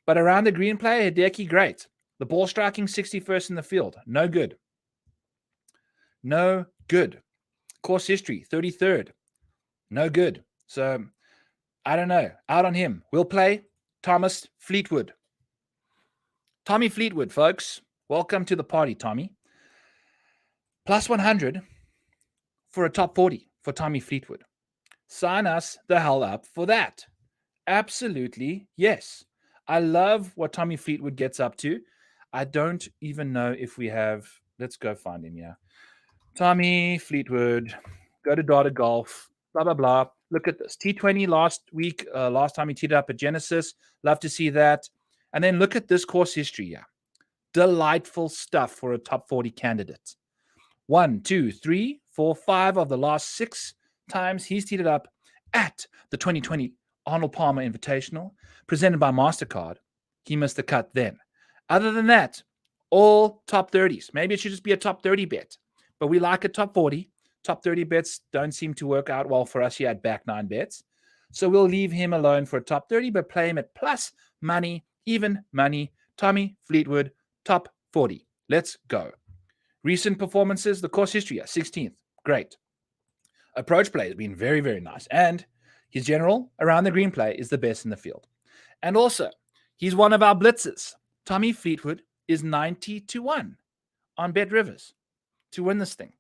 But around the green play, Hideki, great. The ball striking, 61st in the field. No good. Course history, 33rd. No good. So, I don't know. Out on him. We'll play Tommy Fleetwood, folks. Welcome to the party, Tommy. Plus 100 for a top 40 for Tommy Fleetwood. Sign us the hell up for that. Absolutely, yes. I love what Tommy Fleetwood gets up to. I don't even know if we have... Let's go find him, yeah. Tommy Fleetwood. Go to Data Golf. Blah, blah, blah. Look at this. T20 last week. Last time he teed up at Genesis. Love to see that. And then look at this course history here. Delightful stuff for a top 40 candidate. 1, 2, 3, 4, 5 of the last 6 times he's teed it up at the 2020 Arnold Palmer Invitational, presented by MasterCard. He missed the cut then. Other than that, all top 30s. Maybe it should just be a top 30 bet, but we like a top 40. Top 30 bets don't seem to work out well for us here at Back 9 Bets. So we'll leave him alone for a top 30, but play him at plus money, even money. Tommy Fleetwood, top 40. Let's go. Recent performances, the course history, 16th. Great. Approach play has been very, very nice. And his general around the green play is the best in the field. And also, he's one of our blitzers. Tommy Fleetwood is 90-1 on Bet Rivers to win this thing.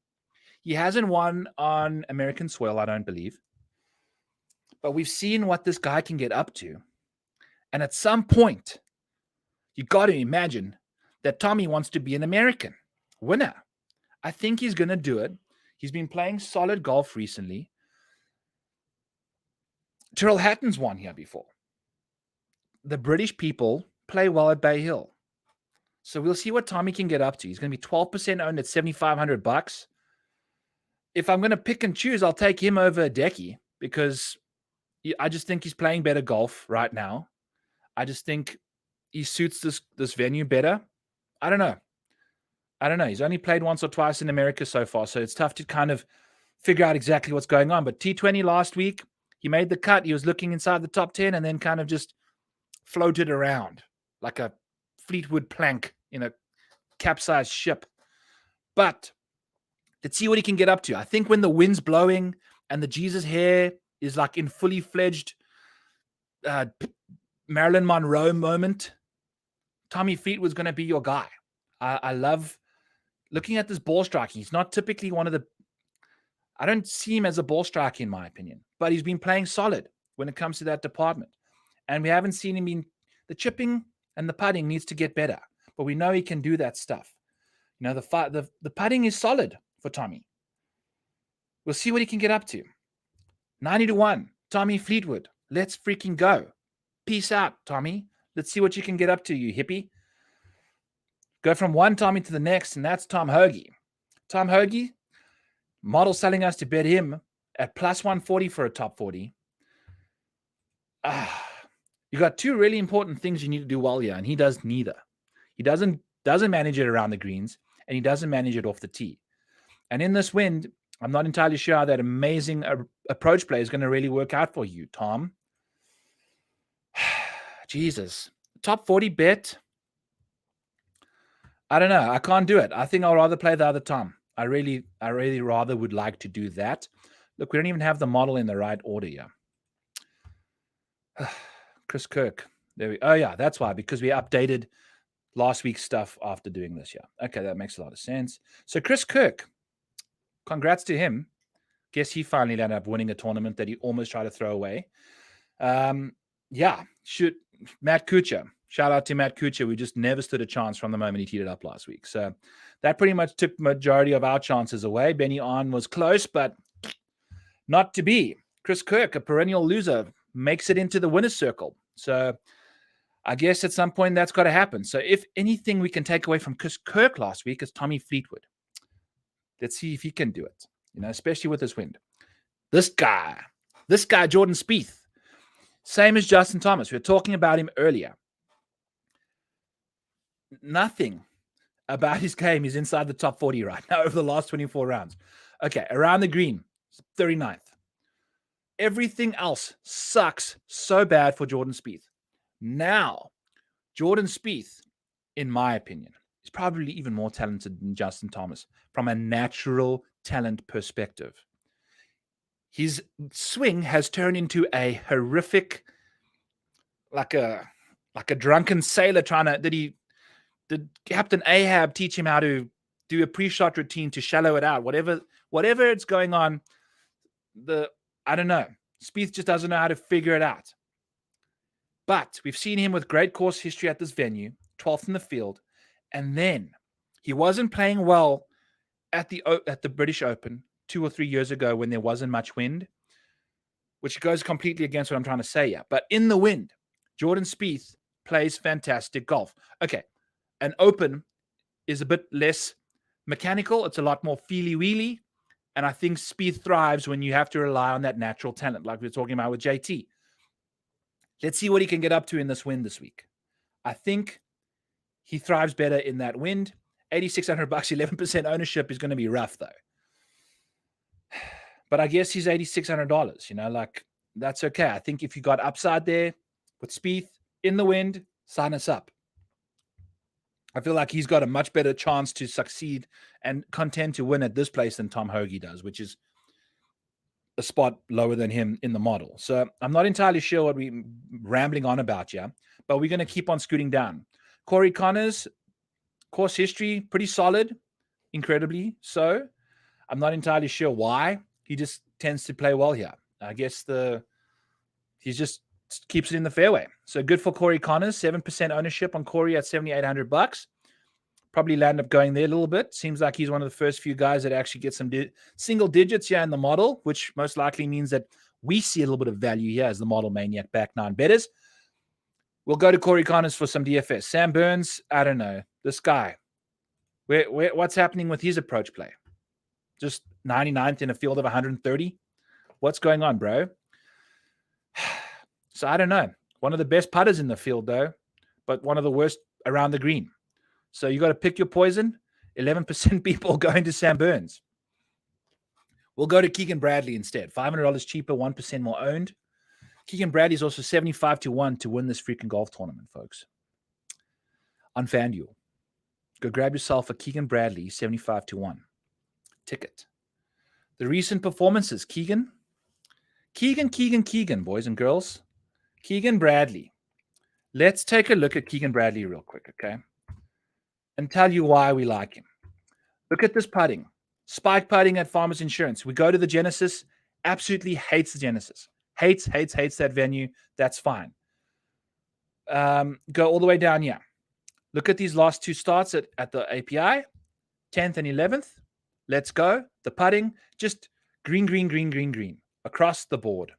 He hasn't won on American soil, I don't believe. But we've seen what this guy can get up to. And at some point, you got to imagine that Tommy wants to be an American winner. I think he's going to do it. He's been playing solid golf recently. Tyrrell Hatton's won here before. The British people play well at Bay Hill. So we'll see what Tommy can get up to. He's going to be 12% owned at $7,500. If I'm going to pick and choose, I'll take him over Decky because I just think he's playing better golf right now. I just think he suits this venue better. I don't know. He's only played once or twice in America so far, so it's tough to kind of figure out exactly what's going on. But T20 last week, he made the cut. He was looking inside the top 10 and then kind of just floated around like a Fleetwood plank in a capsized ship. But let's see what he can get up to. I think when the wind's blowing and the Jesus hair is like in fully fledged Marilyn Monroe moment, Tommy Fleetwood's going to be your guy. I love looking at this ball striking. He's not typically I don't see him as a ball striker in my opinion, but he's been playing solid when it comes to that department. And we haven't seen him the chipping and the putting needs to get better, but we know he can do that stuff. You know, the putting is solid for Tommy. We'll see what he can get up to. 90-1, Tommy Fleetwood. Let's freaking go. Peace out, Tommy. Let's see what you can get up to, you hippie. Go from one Tommy to the next, and that's Tom Hoagie. Tom Hoagie, model selling us to bet him at plus 140 for a top 40. You got two really important things you need to do well here, and he does neither. He doesn't manage it around the greens, and he doesn't manage it off the tee. And in this wind, I'm not entirely sure how that amazing approach play is going to really work out for you, Tom. Jesus. Top 40 bet. I don't know. I can't do it. I think I'll rather play the other Tom. I really rather would like to do that. Look, we don't even have the model in the right order here. Chris Kirk. Oh, yeah, that's why, because we updated last week's stuff after doing this. Yeah. Okay, that makes a lot of sense. So Chris Kirk, congrats to him. Guess he finally ended up winning a tournament that he almost tried to throw away. Matt Kuchar. Shout out to Matt Kuchar. We just never stood a chance from the moment he teed it up last week. So that pretty much took majority of our chances away. Benny Arn was close, but not to be. Chris Kirk, a perennial loser, makes it into the winner's circle. So I guess at some point that's got to happen. So if anything we can take away from Chris Kirk last week is Tommy Fleetwood. Let's see if he can do it, especially with this wind. This guy, Jordan Spieth, same as Justin Thomas. We were talking about him earlier. Nothing about his game is inside the top 40 right now over the last 24 rounds. Okay, around the green, 39th. Everything else sucks so bad for Jordan Spieth. Now, Jordan Spieth, in my opinion, is probably even more talented than Justin Thomas from a natural talent perspective. His swing has turned into a horrific, like a drunken sailor did Captain Ahab teach him how to do a pre-shot routine to shallow it out? Whatever it's going on, I don't know. Spieth just doesn't know how to figure it out. But we've seen him with great course history at this venue, 12th in the field, and then he wasn't playing well at the British Open 2 or 3 years ago when there wasn't much wind, which goes completely against what I'm trying to say here. But in the wind, Jordan Spieth plays fantastic golf. Okay, an Open is a bit less mechanical. It's a lot more feely-weely. And I think Spieth thrives when you have to rely on that natural talent, like we were talking about with JT. Let's see what he can get up to in this wind this week. I think he thrives better in that wind. $8,600, 11% ownership is going to be rough, though. But I guess he's $8,600. That's okay. I think if you got upside there with Spieth in the wind, sign us up. I feel like he's got a much better chance to succeed and contend to win at this place than Tom Hoagie does, which is a spot lower than him in the model. So I'm not entirely sure what we're rambling on about here, but we're going to keep on scooting down. Corey Connors, course history, pretty solid. incredibly so. I'm not entirely sure why. He just tends to play well here. I guess he just keeps it in the fairway. So good for Corey Connors, 7% ownership on Corey at $7,800. Probably land up going there a little bit. Seems like he's one of the first few guys that actually get some single digits here in the model, which most likely means that we see a little bit of value here as the model maniac back nine betters. We'll go to Corey Connors for some DFS. Sam Burns, I don't know. This guy, what's happening with his approach play? Just 99th in a field of 130? What's going on, bro? So I don't know. One of the best putters in the field, though, but one of the worst around the green. So you got to pick your poison. 11% people going to Sam Burns. We'll go to Keegan Bradley instead. $500 cheaper, 1% more owned. Keegan Bradley is also 75-1 to win this freaking golf tournament, folks. On FanDuel. Go grab yourself a Keegan Bradley 75-1 ticket. The recent performances, Keegan, boys and girls. Keegan Bradley. Let's take a look at Keegan Bradley real quick, okay? And tell you why we like him. Look at this putting. Spike putting at Farmers Insurance. We go to the Genesis. Absolutely hates the Genesis. Hates that venue. That's fine. Go all the way down here. Look at these last two starts at the API. 10th and 11th. Let's go. The putting. Just green. Across the board.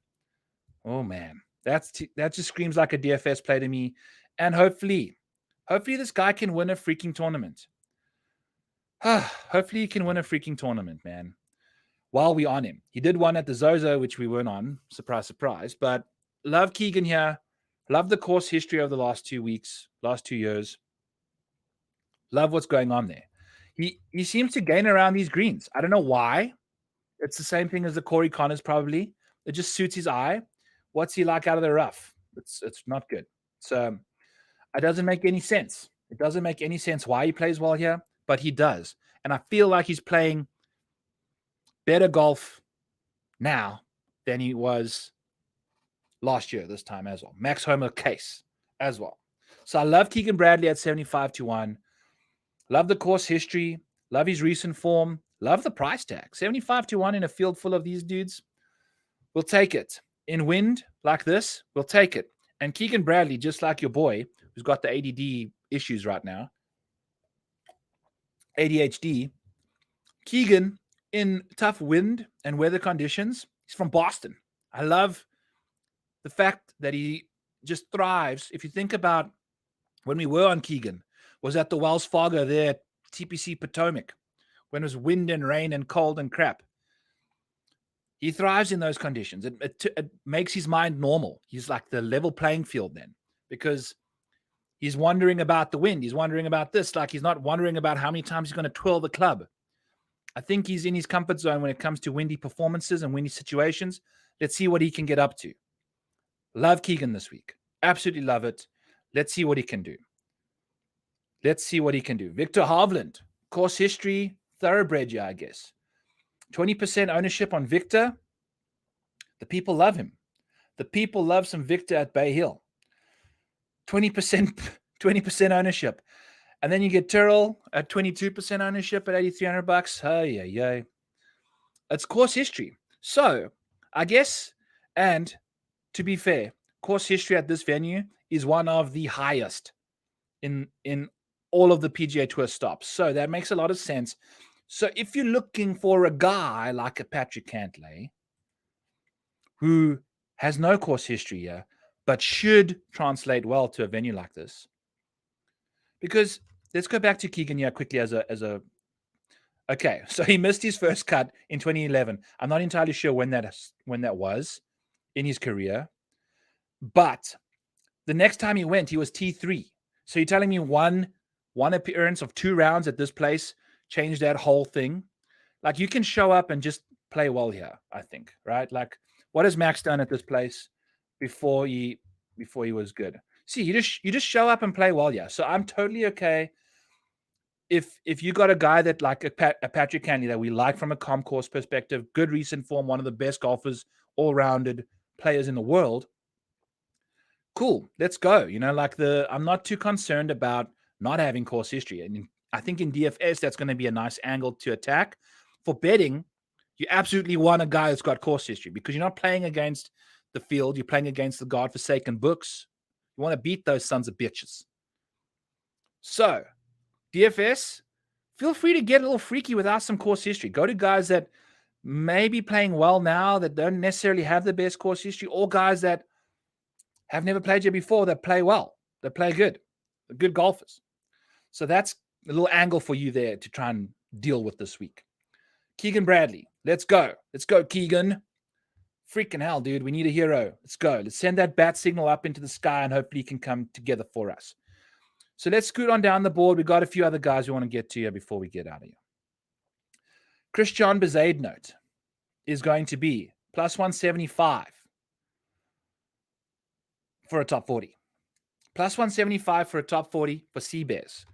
Oh, man. That just screams like a DFS play to me. And hopefully this guy can win a freaking tournament. Hopefully he can win a freaking tournament, man. While we're on him. He did one at the Zozo, which we weren't on. Surprise, surprise. But love Keegan here. Love the course history of the last 2 weeks, last 2 years. Love what's going on there. He seems to gain around these greens. I don't know why. It's the same thing as the Corey Connors probably. It just suits his eye. What's he like out of the rough? It's not good. So it doesn't make any sense. It doesn't make any sense why he plays well here, but he does. And I feel like he's playing better golf now than he was last year this time as well. Max Homer case as well. So I love Keegan Bradley at 75-1. Love the course history. Love his recent form. Love the price tag. 75-1 in a field full of these dudes. We'll take it. In wind like this, we'll take it. And Keegan Bradley, just like your boy, who's got the ADD issues right now, ADHD, Keegan, in tough wind and weather conditions, he's from Boston. I love the fact that he just thrives. If you think about when we were on Keegan, was at the Wells Fargo there at TPC Potomac, when it was wind and rain and cold and crap. He thrives in those conditions. It makes his mind normal. He's like the level playing field then, because he's wondering about the wind. He's wondering about this. Like, he's not wondering about how many times he's going to twirl the club. I think he's in his comfort zone when it comes to windy performances and windy situations. Let's see what he can get up to. Love Keegan this week. Absolutely love it. Let's see what he can do. Victor Hovland, course history, thoroughbred, yeah, I guess. 20% ownership on Victor. The people love him. The people love some Victor at Bay Hill. 20% ownership. And then you get Tyrrell at 22% ownership at $8,300. Hey, yeah. It's course history. So, I guess, and to be fair, course history at this venue is one of the highest in all of the PGA Tour stops. So that makes a lot of sense. So if you're looking for a guy like a Patrick Cantlay, who has no course history here, but should translate well to a venue like this, because let's go back to Keegan here quickly okay, so he missed his first cut in 2011. I'm not entirely sure when that was in his career, but the next time he went, he was T3. So you're telling me one appearance of 2 rounds at this place changed that whole thing? Like, you can show up and just play well here, I think, right? Like, what has Max done at this place before he was good? See, you just show up and play well here. So I'm totally okay if you got a guy that like a Patrick Cantlay that we like from a comp course perspective, good recent form, one of the best golfers, all-rounded players in the world. Cool, let's go. I'm not too concerned about not having course history. And I think in DFS, that's going to be a nice angle to attack. For betting, you absolutely want a guy who's got course history because you're not playing against the field. You're playing against the godforsaken books. You want to beat those sons of bitches. So, DFS, feel free to get a little freaky without some course history. Go to guys that may be playing well now that don't necessarily have the best course history, or guys that have never played you before that play well, that play good. They're good golfers. So that's a little angle for you there to try and deal with this week. Keegan Bradley, let's go. Let's go, Keegan. Freaking hell, dude. We need a hero. Let's go. Let's send that bat signal up into the sky and hopefully he can come together for us. So let's scoot on down the board. We've got a few other guys we want to get to here before we get out of here. Christian Bezade note is going to be plus 175 for a top 40. Plus 175 for a top 40 for Seabears.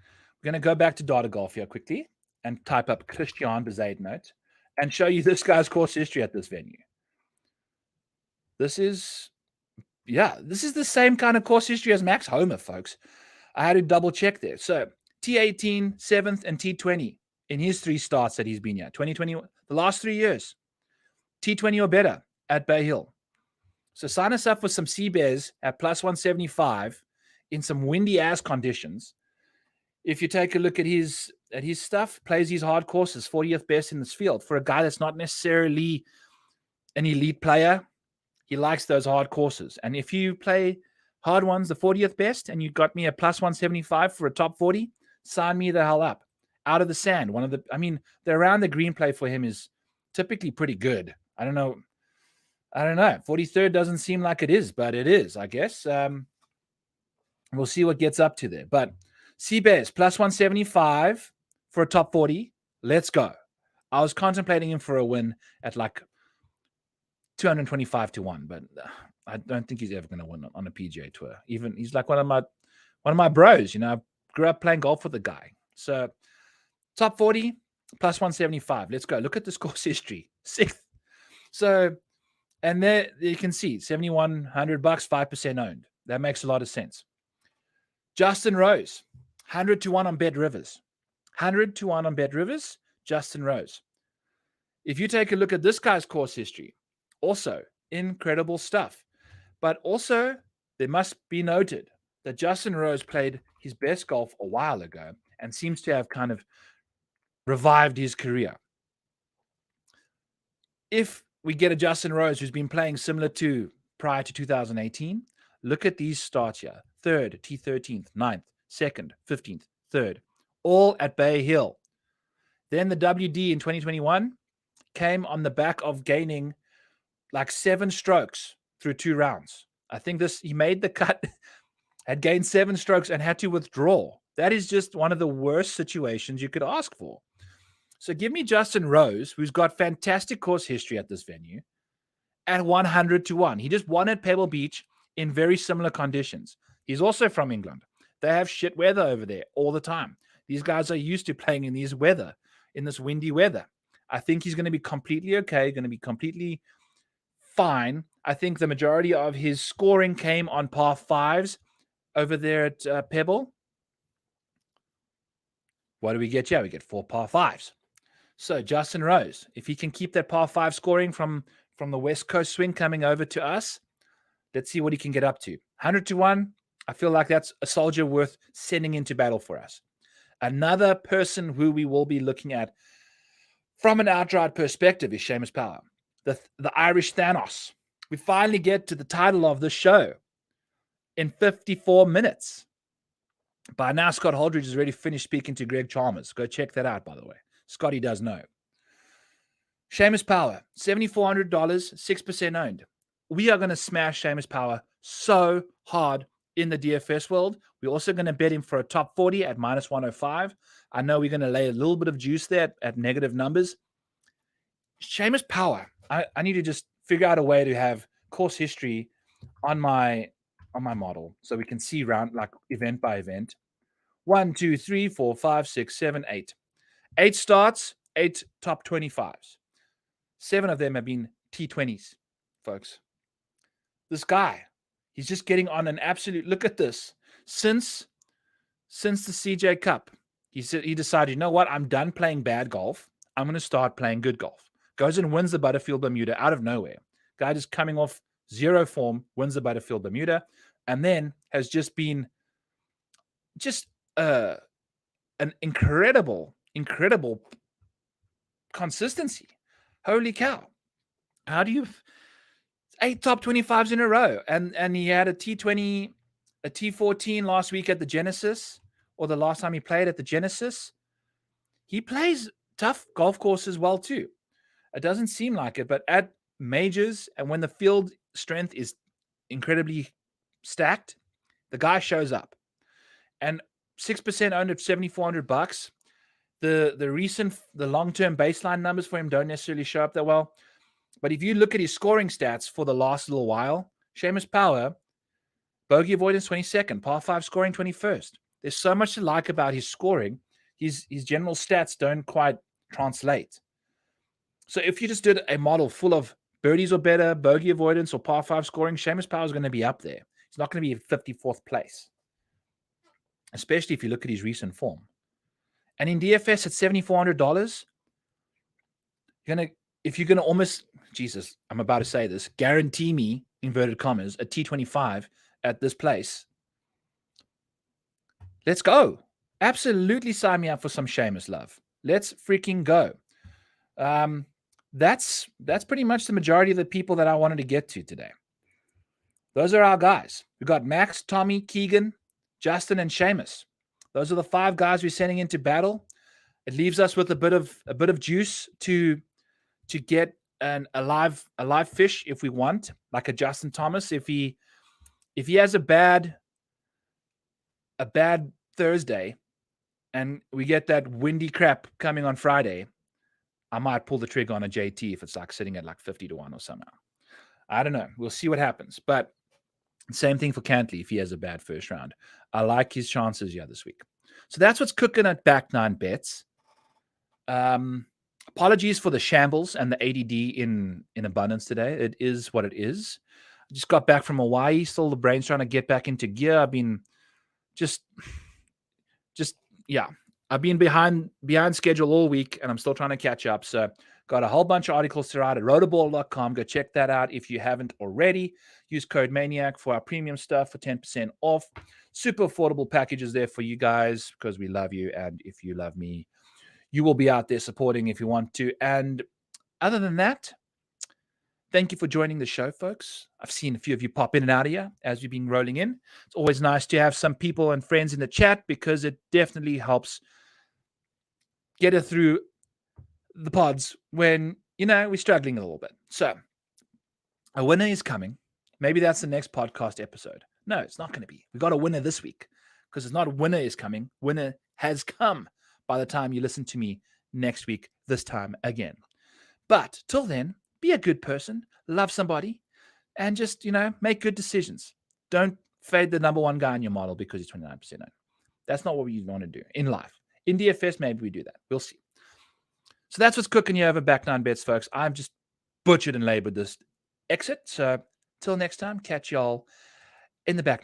We're going to go back to Data Golf here quickly and type up Christian Bezade note and show you this guy's course history at this venue. This is the same kind of course history as Max Homer, folks. I had to double check there. So T18, 7th, and T20 in his 3 starts that he's been here. 2020, the last 3 years. T20 or better at Bay Hill. So sign us up for some Seabears at plus 175 in some windy ass conditions. If you take a look at his stuff, plays these hard courses, 40th best in this field. For a guy that's not necessarily an elite player, he likes those hard courses. And if you play hard ones, the 40th best, and you got me a plus 175 for a top 40, sign me the hell up. Out of the sand. The around the green play for him is typically pretty good. I don't know. 43rd doesn't seem like it is, but it is, I guess. We'll see what gets up to there. But Seabears, plus 175 for a top 40. Let's go. I was contemplating him for a win at like 225 to 1, but I don't think he's ever going to win on a PGA tour. Even he's like one of my bros. I grew up playing golf with the guy. So top 40 plus 175. Let's go. Look at this course history. 6th. So, and there you can see $7,100, 5% owned. That makes a lot of sense. Justin Rose, 100 to 1 on Bet Rivers. 100 to 1 on Bet Rivers, Justin Rose. If you take a look at this guy's course history, also incredible stuff. But also, there must be noted that Justin Rose played his best golf a while ago and seems to have kind of revived his career. If we get a Justin Rose who's been playing similar to prior to 2018, look at these starts here. 3rd, T13th, 9th, 2nd, 15th, 3rd, all at Bay Hill. Then the WD in 2021 came on the back of gaining like 7 strokes through 2 rounds. I think he made the cut, had gained 7 strokes and had to withdraw. That is just one of the worst situations you could ask for. So give me Justin Rose, who's got fantastic course history at this venue, at 100 to 1. He just won at Pebble Beach in very similar conditions. He's also from England. They have shit weather over there all the time. These guys are used to playing in this windy weather. I think he's going to be completely okay, going to be completely fine. I think the majority of his scoring came on par 5s over there at Pebble. What do we get? Yeah, we get 4 par 5s. So Justin Rose, if he can keep that par 5 scoring from the West Coast swing coming over to us, let's see what he can get up to. 100 to 1, I feel like that's a soldier worth sending into battle for us. Another person who we will be looking at from an outright perspective is Seamus Power, the Irish Thanos. We finally get to the title of the show in 54 minutes. By now, Scott Holdridge has already finished speaking to Greg Chalmers. Go check that out, by the way. Scotty does know. Seamus Power, $7,400, 6% owned. We are going to smash Seamus Power so hard in the DFS world. We're also going to bet him for a top 40 at minus 105. I know we're going to lay a little bit of juice there at negative numbers. Seamus Power, I need to just figure out a way to have course history on my model so we can see round like event by event. 1, 2, 3, 4, 5, 6, 7, 8. 8 starts, 8 top 25s. 7 of them have been T20s, folks. This guy, he's just getting on an absolute, look at this. Since the CJ Cup, He said he decided, you know what? I'm done playing bad golf. I'm going to start playing good golf. Goes and wins the Butterfield Bermuda out of nowhere. Guy just coming off zero form, wins the Butterfield Bermuda, and then has just been just an incredible consistency. Holy cow. How do you 8 top 25s in a row? And he had a T20, a T14 last week at the Genesis, or the last time he played at the Genesis. He plays tough golf courses well too. It doesn't seem like it, but at majors and when the field strength is incredibly stacked, the guy shows up. And 6% owned at $7,400. The long-term baseline numbers for him don't necessarily show up that well. But if you look at his scoring stats for the last little while, Seamus Power, bogey avoidance 22nd, par 5 scoring 21st. There's so much to like about his scoring. His general stats don't quite translate. So if you just did a model full of birdies or better, bogey avoidance, or par 5 scoring, Seamus Power is going to be up there. He's not going to be in 54th place, especially if you look at his recent form. And in DFS at $7,400, if you're gonna almost, Jesus, I'm about to say this, guarantee me, inverted commas, a T25 at this place. Let's go. Absolutely sign me up for some Seamus love. Let's freaking go. That's pretty much the majority of the people that I wanted to get to today. Those are our guys. We've got Max, Tommy, Keegan, Justin, and Seamus. Those are the 5 guys we're sending into battle. It leaves us with a bit of juice to get a live fish if we want, like a Justin Thomas. If he has a bad Thursday and we get that windy crap coming on Friday, I might pull the trigger on a JT if it's like sitting at like 50-1 or somehow. I don't know. We'll see what happens. But same thing for Cantley if he has a bad first round. I like his chances this week. So that's what's cooking at Back Nine Bets. Apologies for the shambles and the ADD in abundance today. It is what it is. I just got back from Hawaii. Still the brain's trying to get back into gear. I've been I've been behind schedule all week, and I'm still trying to catch up. So got a whole bunch of articles to write at rotorball.com. Go check that out if you haven't already. Use code MANIAC for our premium stuff for 10% off. Super affordable packages there for you guys because we love you. And if you love me, you will be out there supporting if you want to. And other than that, thank you for joining the show, folks. I've seen a few of you pop in and out of here as we've been rolling in. It's always nice to have some people and friends in the chat because it definitely helps get it through the pods when, we're struggling a little bit. So a winner is coming. Maybe that's the next podcast episode. No, it's not going to be. We got a winner this week because it's not a winner is coming. Winner has come by the time you listen to me next week, this time again. But till then, be a good person, love somebody, and just, make good decisions. Don't fade the number one guy in your model because he's 29% owned. That's not what we want to do in life. In DFS, maybe we do that. We'll see. So that's what's cooking here over Back Nine Bets, folks. I've just butchered and labored this exit. So till next time, catch y'all in the back.